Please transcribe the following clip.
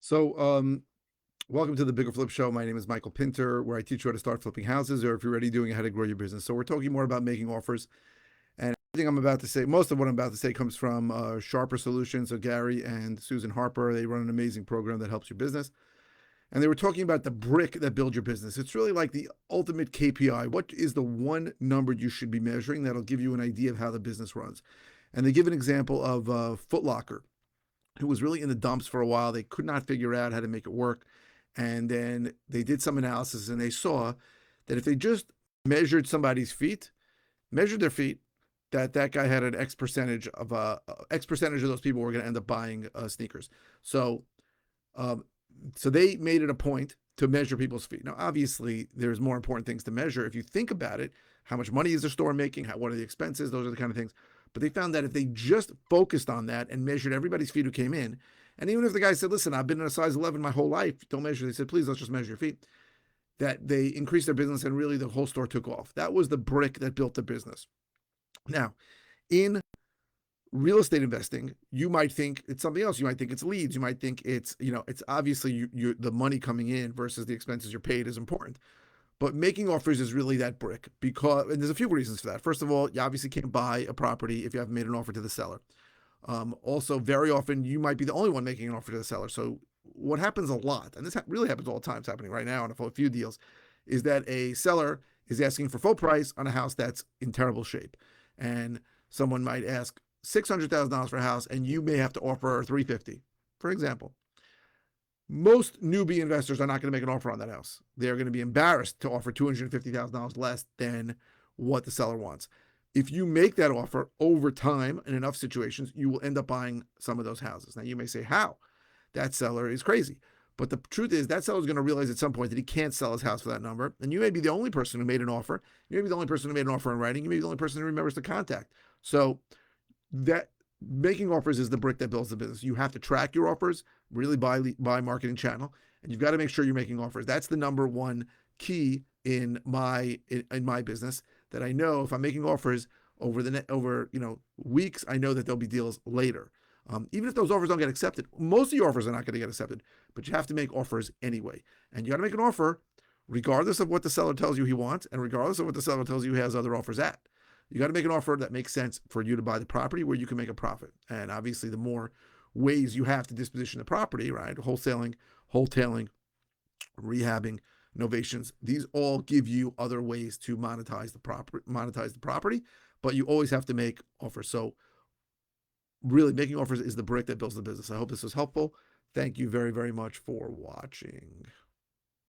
So, welcome to the Bigger Flip Show. My name is Michael Pinter, where I teach you how to start flipping houses, or if you're already doing it, how to grow your business. So, we're talking more about making offers. And everything I'm about to say, most of what I'm about to say, comes from Sharper Solutions. So, Gary and Susan Harper, they run an amazing program that helps your business. And they were talking about the brick that builds your business. It's really like the ultimate KPI. What is the one number you should be measuring that'll give you an idea of how the business runs? And they give an example of Foot Locker, who was really in the dumps for a while. They could not figure out how to make it work. And then they did some analysis and they saw that if they just measured somebody's feet, measured their feet, that guy had an X percentage of those people were going to end up buying sneakers. So, so they made it a point to measure people's feet. Now, obviously, there's more important things to measure. If you think about it, how much money is the store making? What are the expenses? Those are the kind of things. But they found that if they just focused on that and measured everybody's feet who came in, and even if the guy said, listen, I've been in a size 11 my whole life, don't measure. They said, please, let's just measure your feet. That they increased their business and really the whole store took off. That was the brick that built the business. Now, in real estate investing, you might think it's something else. You might think it's leads. You might think it's, it's obviously the money coming in versus the expenses you're paid is important. But making offers is really that brick and there's a few reasons for that. First of all, you obviously can't buy a property if you haven't made an offer to the seller. Also, very often you might be the only one making an offer to the seller. So what happens a lot, and this really happens all the time, it's happening right now on a few deals, is that a seller is asking for full price on a house that's in terrible shape. And someone might ask $600,000 for a house and you may have to offer $350,000, for example. Most newbie investors are not going to make an offer on that house. They're going to be embarrassed to offer $250,000 less than what the seller wants. If you make that offer over time in enough situations, you will end up buying some of those houses. Now, you may say, how? That seller is crazy. But the truth is that seller is going to realize at some point that he can't sell his house for that number. And you may be the only person who made an offer. You may be the only person who made an offer in writing. You may be the only person who remembers the contact. So that making offers is the brick that builds the business. You have to track your offers, really by marketing channel, and you've got to make sure you're making offers. That's the number one key in my business, that I know if I'm making offers over weeks, I know that there'll be deals later. Even if those offers don't get accepted, most of your offers are not going to get accepted, but you have to make offers anyway. And you got to make an offer regardless of what the seller tells you he wants and regardless of what the seller tells you he has other offers at. You got to make an offer that makes sense for you to buy the property where you can make a profit. And obviously, the more ways you have to disposition the property, right? Wholesaling, rehabbing, novations, these all give you other ways to monetize the property, but you always have to make offers. So really, making offers is the brick that builds the business. I hope this was helpful. Thank you very, very much for watching.